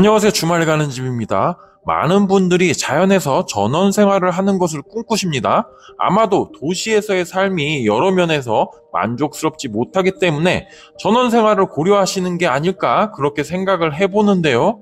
안녕하세요. 주말 가는 집입니다. 많은 분들이 자연에서 전원 생활을 하는 것을 꿈꾸십니다. 아마도 도시에서의 삶이 여러 면에서 만족스럽지 못하기 때문에 전원 생활을 고려하시는 게 아닐까 그렇게 생각을 해보는데요.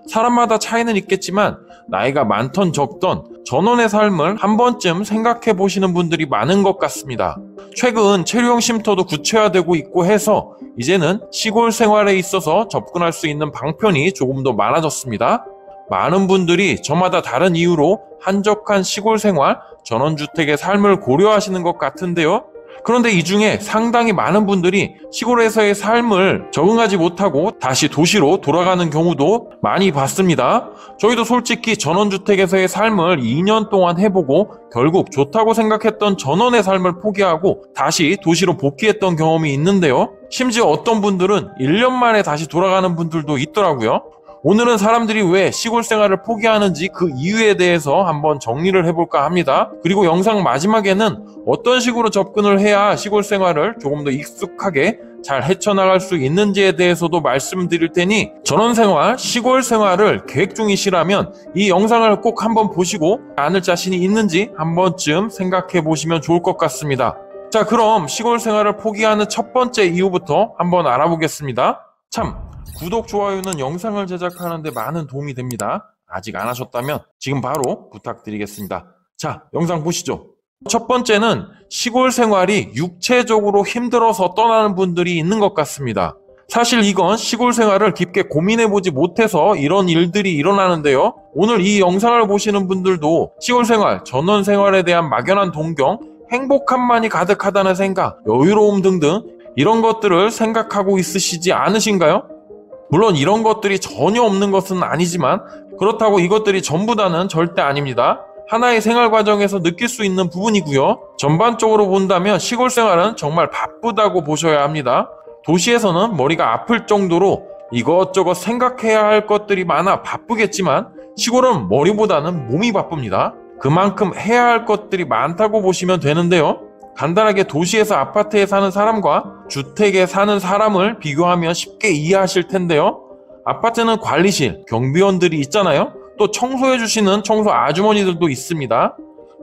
사람마다 차이는 있겠지만 나이가 많던 적던 전원의 삶을 한 번쯤 생각해 보시는 분들이 많은 것 같습니다. 최근 체류형 쉼터도 구체화되고 있고 해서 이제는 시골 생활에 있어서 접근할 수 있는 방편이 조금 더 많아졌습니다. 많은 분들이 저마다 다른 이유로 한적한 시골 생활, 전원주택의 삶을 고려하시는 것 같은데요. 그런데 이 중에 상당히 많은 분들이 시골에서의 삶을 적응하지 못하고 다시 도시로 돌아가는 경우도 많이 봤습니다. 저희도 솔직히 전원주택에서의 삶을 2년 동안 해보고 결국 좋다고 생각했던 전원의 삶을 포기하고 다시 도시로 복귀했던 경험이 있는데요. 심지어 어떤 분들은 1년 만에 다시 돌아가는 분들도 있더라고요. 오늘은 사람들이 왜 시골 생활을 포기하는지 그 이유에 대해서 한번 정리를 해볼까 합니다. 그리고 영상 마지막에는 어떤 식으로 접근을 해야 시골 생활을 조금 더 익숙하게 잘 헤쳐나갈 수 있는지에 대해서도 말씀드릴 테니 전원생활, 시골 생활을 계획 중이시라면 이 영상을 꼭 한번 보시고 않을 자신이 있는지 한 번쯤 생각해 보시면 좋을 것 같습니다. 자, 그럼 시골 생활을 포기하는 첫 번째 이유부터 한번 알아보겠습니다. 구독, 좋아요는 영상을 제작하는데 많은 도움이 됩니다. 아직 안 하셨다면 지금 바로 부탁드리겠습니다. 자, 영상 보시죠. 첫 번째는 시골 생활이 육체적으로 힘들어서 떠나는 분들이 있는 것 같습니다. 사실 이건 시골 생활을 깊게 고민해보지 못해서 이런 일들이 일어나는데요. 오늘 이 영상을 보시는 분들도 시골 생활, 전원 생활에 대한 막연한 동경, 행복함만이 가득하다는 생각, 여유로움 등등 이런 것들을 생각하고 있으시지 않으신가요? 물론 이런 것들이 전혀 없는 것은 아니지만 그렇다고 이것들이 전부다는 절대 아닙니다. 하나의 생활 과정에서 느낄 수 있는 부분이고요. 전반적으로 본다면 시골 생활은 정말 바쁘다고 보셔야 합니다. 도시에서는 머리가 아플 정도로 이것저것 생각해야 할 것들이 많아 바쁘겠지만 시골은 머리보다는 몸이 바쁩니다. 그만큼 해야 할 것들이 많다고 보시면 되는데요. 간단하게 도시에서 아파트에 사는 사람과 주택에 사는 사람을 비교하면 쉽게 이해하실 텐데요. 아파트는 관리실, 경비원들이 있잖아요. 또 청소해주시는 청소 아주머니들도 있습니다.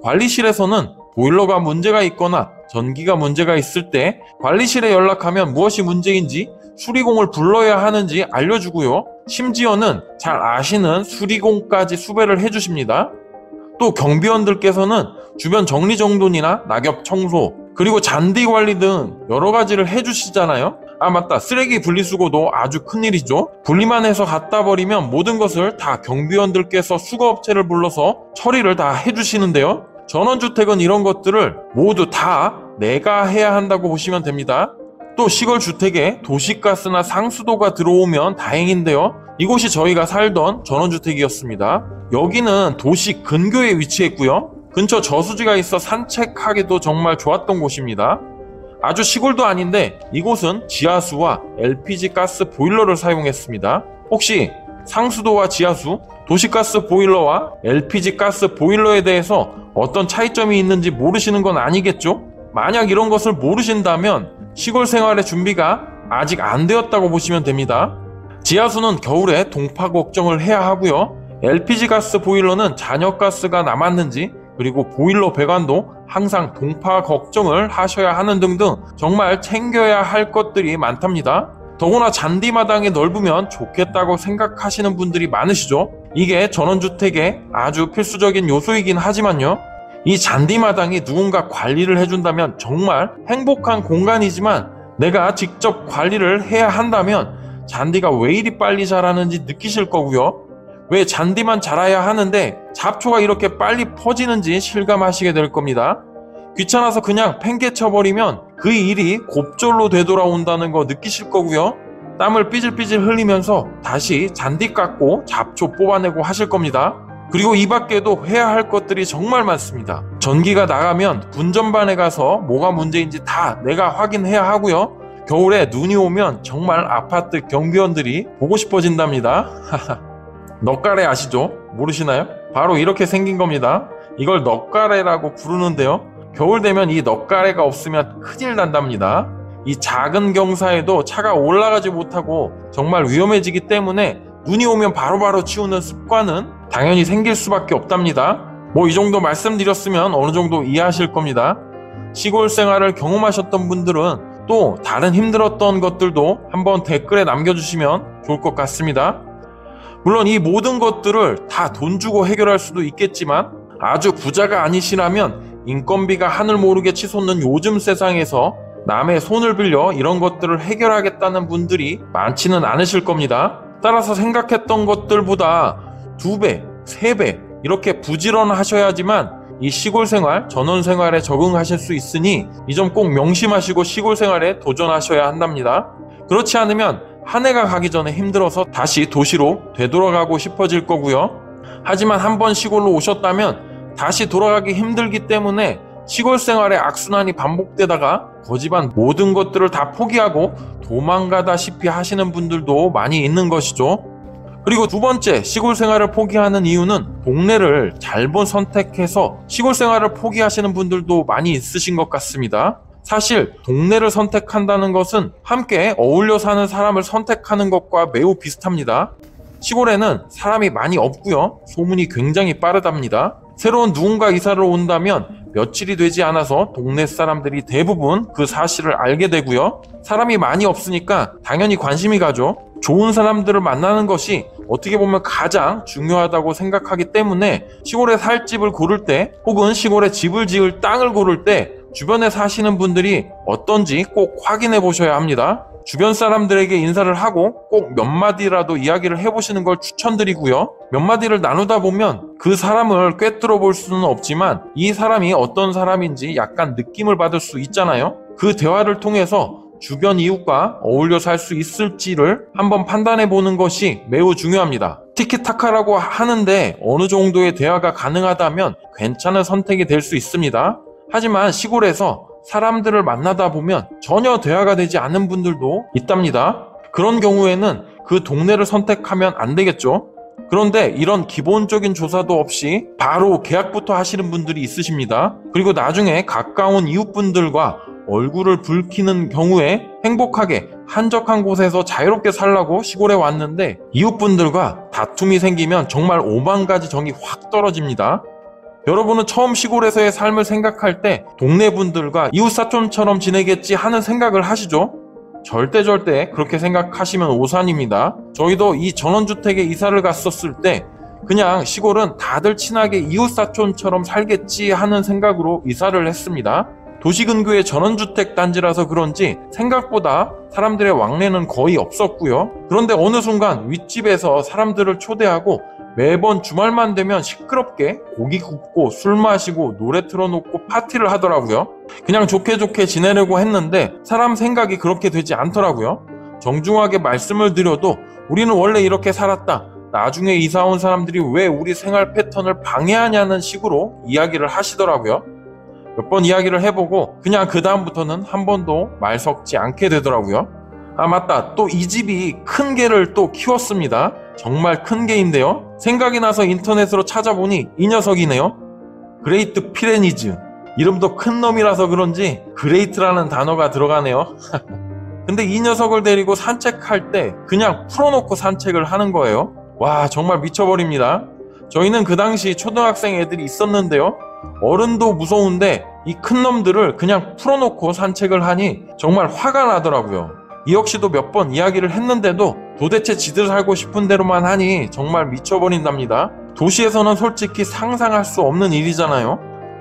관리실에서는 보일러가 문제가 있거나 전기가 문제가 있을 때 관리실에 연락하면 무엇이 문제인지 수리공을 불러야 하는지 알려주고요. 심지어는 잘 아시는 수리공까지 수배를 해주십니다. 또 경비원들께서는 주변 정리정돈이나 낙엽 청소, 그리고 잔디 관리 등 여러 가지를 해주시잖아요. 아, 맞다. 쓰레기 분리수거도 아주 큰일이죠. 분리만 해서 갖다 버리면 모든 것을 다 경비원들께서 수거업체를 불러서 처리를 다 해주시는데요. 전원주택은 이런 것들을 모두 다 내가 해야 한다고 보시면 됩니다. 또 시골 주택에 도시가스나 상수도가 들어오면 다행인데요. 이곳이 저희가 살던 전원주택이었습니다. 여기는 도시 근교에 위치했고요. 근처 저수지가 있어 산책하기도 정말 좋았던 곳입니다. 아주 시골도 아닌데 이곳은 지하수와 LPG 가스 보일러를 사용했습니다. 혹시 상수도와 지하수, 도시가스 보일러와 LPG 가스 보일러에 대해서 어떤 차이점이 있는지 모르시는 건 아니겠죠? 만약 이런 것을 모르신다면 시골 생활의 준비가 아직 안 되었다고 보시면 됩니다. 지하수는 겨울에 동파 걱정을 해야 하고요. LPG 가스 보일러는 잔여가스가 남았는지 그리고 보일러 배관도 항상 동파 걱정을 하셔야 하는 등등 정말 챙겨야 할 것들이 많답니다. 더구나 잔디마당이 넓으면 좋겠다고 생각하시는 분들이 많으시죠. 이게 전원주택의 아주 필수적인 요소이긴 하지만요. 이 잔디마당이 누군가 관리를 해준다면 정말 행복한 공간이지만 내가 직접 관리를 해야 한다면 잔디가 왜 이리 빨리 자라는지 느끼실 거고요. 왜 잔디만 자라야 하는데 잡초가 이렇게 빨리 퍼지는지 실감하시게 될 겁니다. 귀찮아서 그냥 팽개쳐버리면 그 일이 곱절로 되돌아온다는 거 느끼실 거고요. 땀을 삐질삐질 흘리면서 다시 잔디 깎고 잡초 뽑아내고 하실 겁니다. 그리고 이 밖에도 해야 할 것들이 정말 많습니다. 전기가 나가면 분전반에 가서 뭐가 문제인지 다 내가 확인해야 하고요. 겨울에 눈이 오면 정말 아파트 경비원들이 보고 싶어진답니다. 넉가래 아시죠? 모르시나요? 바로 이렇게 생긴 겁니다. 이걸 넉가래라고 부르는데요. 겨울 되면 이 넉가래가 없으면 큰일 난답니다. 이 작은 경사에도 차가 올라가지 못하고 정말 위험해지기 때문에 눈이 오면 바로바로 치우는 습관은 당연히 생길 수밖에 없답니다. 이 정도 말씀드렸으면 어느 정도 이해하실 겁니다. 시골 생활을 경험하셨던 분들은 또 다른 힘들었던 것들도 한번 댓글에 남겨주시면 좋을 것 같습니다. 물론 이 모든 것들을 다 돈 주고 해결할 수도 있겠지만 아주 부자가 아니시라면 인건비가 하늘 모르게 치솟는 요즘 세상에서 남의 손을 빌려 이런 것들을 해결하겠다는 분들이 많지는 않으실 겁니다. 따라서 생각했던 것들보다 2배, 3배 이렇게 부지런하셔야지만 이 시골 생활, 전원 생활에 적응하실 수 있으니 이 점 꼭 명심하시고 시골 생활에 도전하셔야 한답니다. 그렇지 않으면 한 해가 가기 전에 힘들어서 다시 도시로 되돌아가고 싶어질 거고요. 하지만 한번 시골로 오셨다면 다시 돌아가기 힘들기 때문에 시골 생활의 악순환이 반복되다가 거지반 모든 것들을 다 포기하고 도망가다시피 하시는 분들도 많이 있는 것이죠. 그리고 두 번째, 시골 생활을 포기하는 이유는 동네를 잘못 선택해서 시골 생활을 포기하시는 분들도 많이 있으신 것 같습니다. 사실 동네를 선택한다는 것은 함께 어울려 사는 사람을 선택하는 것과 매우 비슷합니다. 시골에는 사람이 많이 없고요. 소문이 굉장히 빠르답니다. 새로운 누군가 이사를 온다면 며칠이 되지 않아서 동네 사람들이 대부분 그 사실을 알게 되고요. 사람이 많이 없으니까 당연히 관심이 가죠. 좋은 사람들을 만나는 것이 어떻게 보면 가장 중요하다고 생각하기 때문에 시골에 살 집을 고를 때 혹은 시골에 집을 지을 땅을 고를 때 주변에 사시는 분들이 어떤지 꼭 확인해 보셔야 합니다. 주변 사람들에게 인사를 하고 꼭 몇 마디라도 이야기를 해보시는 걸 추천드리고요. 몇 마디를 나누다 보면 그 사람을 꿰뚫어 볼 수는 없지만 이 사람이 어떤 사람인지 약간 느낌을 받을 수 있잖아요. 그 대화를 통해서 주변 이웃과 어울려 살 수 있을지를 한번 판단해 보는 것이 매우 중요합니다. 티키타카라고 하는데 어느 정도의 대화가 가능하다면 괜찮은 선택이 될 수 있습니다. 하지만 시골에서 사람들을 만나다 보면 전혀 대화가 되지 않는 분들도 있답니다. 그런 경우에는 그 동네를 선택하면 안 되겠죠. 그런데 이런 기본적인 조사도 없이 바로 계약부터 하시는 분들이 있으십니다. 그리고 나중에 가까운 이웃분들과 얼굴을 붉히는 경우에 행복하게 한적한 곳에서 자유롭게 살라고 시골에 왔는데 이웃분들과 다툼이 생기면 정말 5만 가지 정이 확 떨어집니다. 여러분은 처음 시골에서의 삶을 생각할 때 동네 분들과 이웃사촌처럼 지내겠지 하는 생각을 하시죠? 절대 그렇게 생각하시면 오산입니다. 저희도 이 전원주택에 이사를 갔었을 때 그냥 시골은 다들 친하게 이웃사촌처럼 살겠지 하는 생각으로 이사를 했습니다. 도시 근교의 전원주택 단지라서 그런지 생각보다 사람들의 왕래는 거의 없었고요. 그런데 어느 순간 윗집에서 사람들을 초대하고 매번 주말만 되면 시끄럽게 고기 굽고 술 마시고 노래 틀어놓고 파티를 하더라고요. 그냥 좋게 지내려고 했는데 사람 생각이 그렇게 되지 않더라고요. 정중하게 말씀을 드려도 우리는 원래 이렇게 살았다. 나중에 이사 온 사람들이 왜 우리 생활 패턴을 방해하냐는 식으로 이야기를 하시더라고요. 몇 번 이야기를 해보고 그냥 그 다음부터는 한 번도 말 섞지 않게 되더라고요. 아 맞다, 또 이 집이 큰 개를 또 키웠습니다. 정말 큰 개인데요. 생각이 나서 인터넷으로 찾아보니 이 녀석이네요. 그레이트 피레니즈. 이름도 큰 놈이라서 그런지 그레이트라는 단어가 들어가네요. 근데 이 녀석을 데리고 산책할 때 그냥 풀어놓고 산책을 하는 거예요. 와, 정말 미쳐버립니다. 저희는 그 당시 초등학생 애들이 있었는데요. 어른도 무서운데 이 큰 놈들을 그냥 풀어놓고 산책을 하니 정말 화가 나더라고요. 이 역시도 몇 번 이야기를 했는데도 도대체 지들 살고 싶은 대로만 하니 정말 미쳐버린답니다. 도시에서는 솔직히 상상할 수 없는 일이잖아요.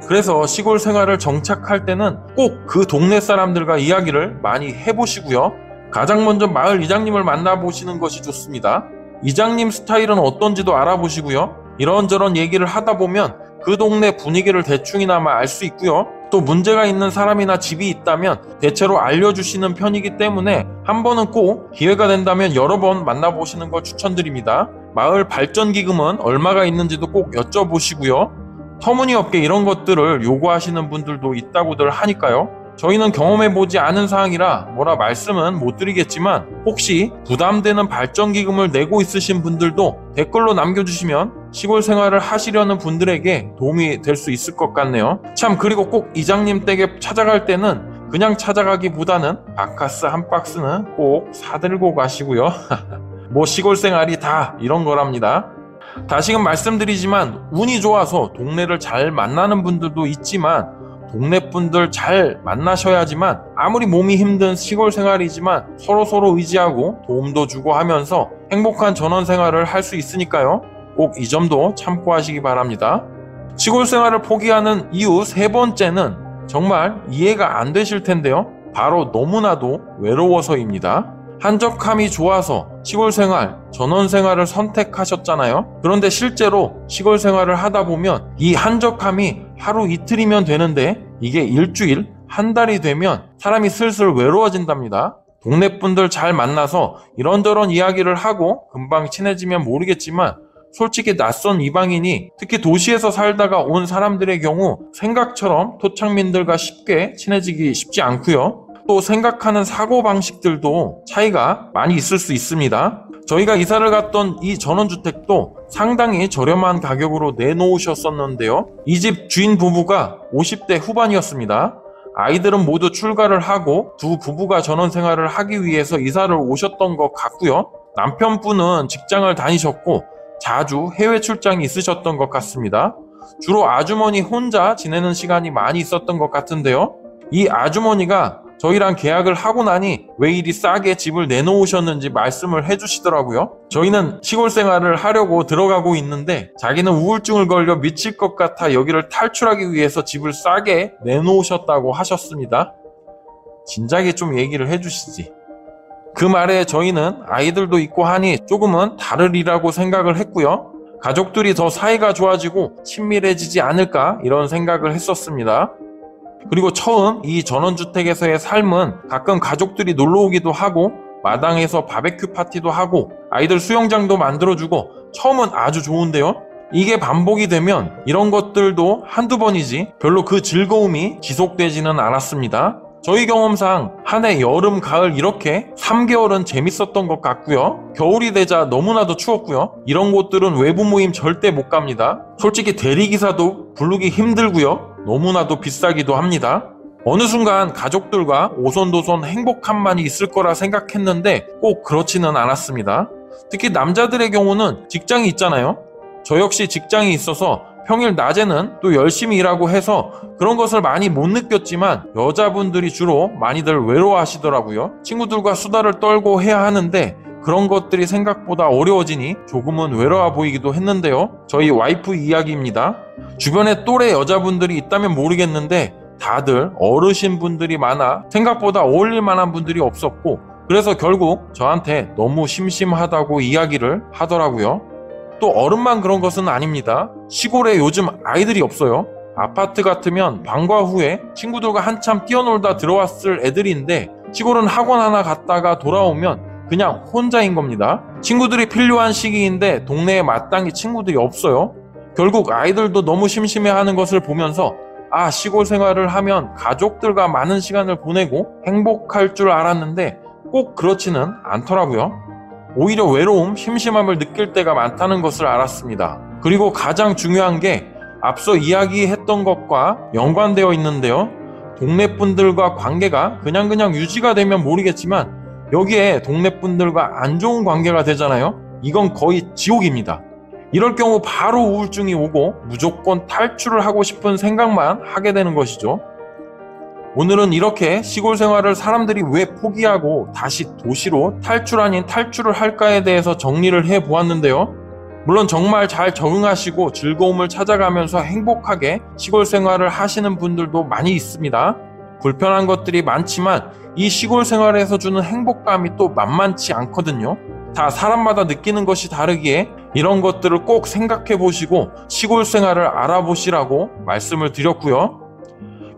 그래서 시골 생활을 정착할 때는 꼭 그 동네 사람들과 이야기를 많이 해보시고요. 가장 먼저 마을 이장님을 만나보시는 것이 좋습니다. 이장님 스타일은 어떤지도 알아보시고요. 이런저런 얘기를 하다 보면 그 동네 분위기를 대충이나마 알 수 있고요. 또 문제가 있는 사람이나 집이 있다면 대체로 알려주시는 편이기 때문에 한 번은 꼭 기회가 된다면 여러 번 만나보시는 걸 추천드립니다. 마을 발전기금은 얼마가 있는지도 꼭 여쭤보시고요. 터무니없게 이런 것들을 요구하시는 분들도 있다고들 하니까요. 저희는 경험해보지 않은 사항이라 뭐라 말씀은 못 드리겠지만 혹시 부담되는 발전기금을 내고 있으신 분들도 댓글로 남겨주시면 시골 생활을 하시려는 분들에게 도움이 될 수 있을 것 같네요. 참, 그리고 꼭 이장님 댁에 찾아갈 때는 그냥 찾아가기보다는 바카스 한 박스는 꼭 사들고 가시고요. 뭐 시골 생활이 다 이런 거랍니다. 다시금 말씀드리지만 운이 좋아서 동네를 잘 만나는 분들도 있지만 동네 분들 잘 만나셔야지만 아무리 몸이 힘든 시골 생활이지만 서로서로 의지하고 도움도 주고 하면서 행복한 전원 생활을 할 수 있으니까요. 꼭 이 점도 참고하시기 바랍니다. 시골 생활을 포기하는 이유 세 번째는 정말 이해가 안 되실 텐데요. 바로 너무나도 외로워서입니다. 한적함이 좋아서 시골 생활, 전원 생활을 선택하셨잖아요. 그런데 실제로 시골 생활을 하다 보면 이 한적함이 하루 이틀이면 되는데 이게 일주일, 한 달이 되면 사람이 슬슬 외로워진답니다. 동네 분들 잘 만나서 이런저런 이야기를 하고 금방 친해지면 모르겠지만 솔직히 낯선 이방인이 특히 도시에서 살다가 온 사람들의 경우 생각처럼 토착민들과 쉽게 친해지기 쉽지 않고요. 또 생각하는 사고방식들도 차이가 많이 있을 수 있습니다. 저희가 이사를 갔던 이 전원주택도 상당히 저렴한 가격으로 내놓으셨었는데요. 이 집 주인 부부가 50대 후반이었습니다. 아이들은 모두 출가를 하고 두 부부가 전원생활을 하기 위해서 이사를 오셨던 것 같고요. 남편분은 직장을 다니셨고 자주 해외 출장이 있으셨던 것 같습니다. 주로 아주머니 혼자 지내는 시간이 많이 있었던 것 같은데요. 이 아주머니가 저희랑 계약을 하고 나니 왜 이리 싸게 집을 내놓으셨는지 말씀을 해주시더라고요. 저희는 시골 생활을 하려고 들어가고 있는데 자기는 우울증을 걸려 미칠 것 같아 여기를 탈출하기 위해서 집을 싸게 내놓으셨다고 하셨습니다. 진작에 좀 얘기를 해주시지. 그 말에 저희는 아이들도 있고 하니 조금은 다르리라고 생각을 했고요. 가족들이 더 사이가 좋아지고 친밀해지지 않을까 이런 생각을 했었습니다. 그리고 처음 이 전원주택에서의 삶은 가끔 가족들이 놀러오기도 하고 마당에서 바베큐 파티도 하고 아이들 수영장도 만들어주고 처음은 아주 좋은데요. 이게 반복이 되면 이런 것들도 한두 번이지 별로 그 즐거움이 지속되지는 않았습니다. 저희 경험상 한 해 여름, 가을 이렇게 3개월은 재밌었던 것 같고요. 겨울이 되자 너무나도 추웠고요. 이런 곳들은 외부 모임 절대 못 갑니다. 솔직히 대리기사도 부르기 힘들고요. 너무나도 비싸기도 합니다. 어느 순간 가족들과 오손도손 행복함만이 있을 거라 생각했는데 꼭 그렇지는 않았습니다. 특히 남자들의 경우는 직장이 있잖아요. 저 역시 직장이 있어서 평일 낮에는 또 열심히 일하고 해서 그런 것을 많이 못 느꼈지만 여자분들이 주로 많이들 외로워하시더라고요. 친구들과 수다를 떨고 해야 하는데 그런 것들이 생각보다 어려워지니 조금은 외로워 보이기도 했는데요. 저희 와이프 이야기입니다. 주변에 또래 여자분들이 있다면 모르겠는데 다들 어르신분들이 많아 생각보다 어울릴 만한 분들이 없었고 그래서 결국 저한테 너무 심심하다고 이야기를 하더라고요. 또 어른만 그런 것은 아닙니다. 시골에 요즘 아이들이 없어요. 아파트 같으면 방과 후에 친구들과 한참 뛰어놀다 들어왔을 애들인데 시골은 학원 하나 갔다가 돌아오면 그냥 혼자인 겁니다. 친구들이 필요한 시기인데 동네에 마땅히 친구들이 없어요. 결국 아이들도 너무 심심해하는 것을 보면서 시골 생활을 하면 가족들과 많은 시간을 보내고 행복할 줄 알았는데 꼭 그렇지는 않더라고요. 오히려 외로움, 심심함을 느낄 때가 많다는 것을 알았습니다. 그리고 가장 중요한 게 앞서 이야기했던 것과 연관되어 있는데요. 동네 분들과 관계가 그냥 유지가 되면 모르겠지만 여기에 동네 분들과 안 좋은 관계가 되잖아요. 이건 거의 지옥입니다. 이럴 경우 바로 우울증이 오고 무조건 탈출을 하고 싶은 생각만 하게 되는 것이죠. 오늘은 이렇게 시골 생활을 사람들이 왜 포기하고 다시 도시로 탈출 아닌 탈출을 할까에 대해서 정리를 해보았는데요. 물론 정말 잘 적응하시고 즐거움을 찾아가면서 행복하게 시골 생활을 하시는 분들도 많이 있습니다. 불편한 것들이 많지만 이 시골 생활에서 주는 행복감이 또 만만치 않거든요. 다 사람마다 느끼는 것이 다르기에 이런 것들을 꼭 생각해 보시고 시골 생활을 알아보시라고 말씀을 드렸고요.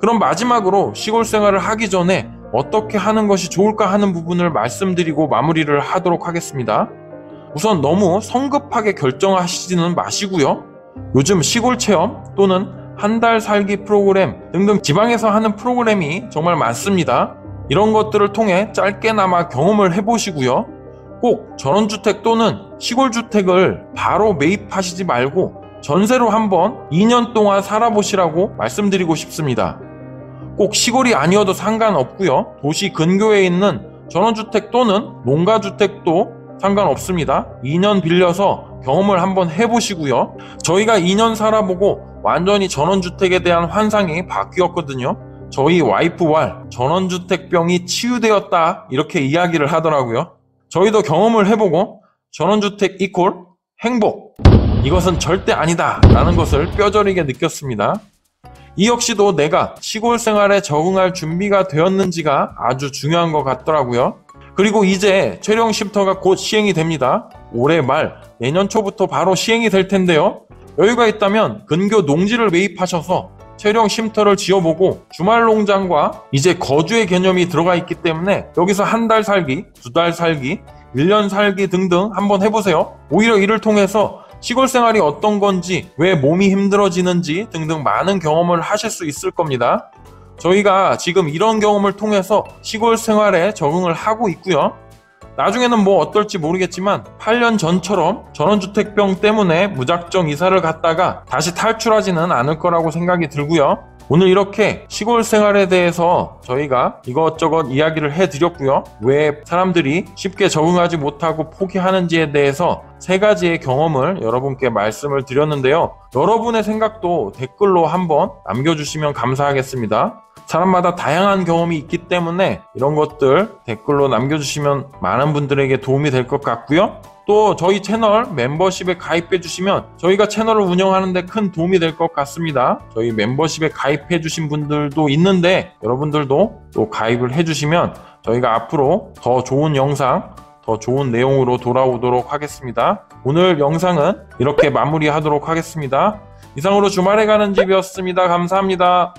그럼 마지막으로 시골 생활을 하기 전에 어떻게 하는 것이 좋을까 하는 부분을 말씀드리고 마무리를 하도록 하겠습니다. 우선 너무 성급하게 결정하시지는 마시고요. 요즘 시골 체험 또는 한 달 살기 프로그램 등등 지방에서 하는 프로그램이 정말 많습니다. 이런 것들을 통해 짧게나마 경험을 해보시고요. 꼭 전원주택 또는 시골주택을 바로 매입하시지 말고 전세로 한번 2년 동안 살아보시라고 말씀드리고 싶습니다. 꼭 시골이 아니어도 상관없고요. 도시 근교에 있는 전원주택 또는 농가주택도 상관없습니다. 2년 빌려서 경험을 한번 해보시고요. 저희가 2년 살아보고 완전히 전원주택에 대한 환상이 바뀌었거든요. 저희 와이프 말 전원주택병이 치유되었다 이렇게 이야기를 하더라고요. 저희도 경험을 해보고 전원주택 이퀄 행복, 이것은 절대 아니다 라는 것을 뼈저리게 느꼈습니다. 이 역시도 내가 시골 생활에 적응할 준비가 되었는지가 아주 중요한 것 같더라고요. 그리고 이제 최령 쉼터가 곧 시행이 됩니다. 올해 말 내년 초부터 바로 시행이 될 텐데요. 여유가 있다면 근교 농지를 매입하셔서 최령 쉼터를 지어보고 주말 농장과 이제 거주의 개념이 들어가 있기 때문에 여기서 한 달 살기, 2달 살기, 1년 살기 등등 한번 해보세요. 오히려 이를 통해서 시골 생활이 어떤 건지, 왜 몸이 힘들어지는지 등등 많은 경험을 하실 수 있을 겁니다. 저희가 지금 이런 경험을 통해서 시골 생활에 적응을 하고 있고요. 나중에는 뭐 어떨지 모르겠지만 8년 전처럼 전원주택병 때문에 무작정 이사를 갔다가 다시 탈출하지는 않을 거라고 생각이 들고요. 오늘 이렇게 시골 생활에 대해서 저희가 이것저것 이야기를 해드렸고요. 왜 사람들이 쉽게 적응하지 못하고 포기하는지에 대해서 3가지의 경험을 여러분께 말씀을 드렸는데요. 여러분의 생각도 댓글로 한번 남겨주시면 감사하겠습니다. 사람마다 다양한 경험이 있기 때문에 이런 것들 댓글로 남겨주시면 많은 분들에게 도움이 될 것 같고요. 또 저희 채널 멤버십에 가입해 주시면 저희가 채널을 운영하는 데 큰 도움이 될 것 같습니다. 저희 멤버십에 가입해 주신 분들도 있는데 여러분들도 또 가입을 해 주시면 저희가 앞으로 더 좋은 영상, 더 좋은 내용으로 돌아오도록 하겠습니다. 오늘 영상은 이렇게 마무리하도록 하겠습니다. 이상으로 주말에 가는 집이었습니다. 감사합니다.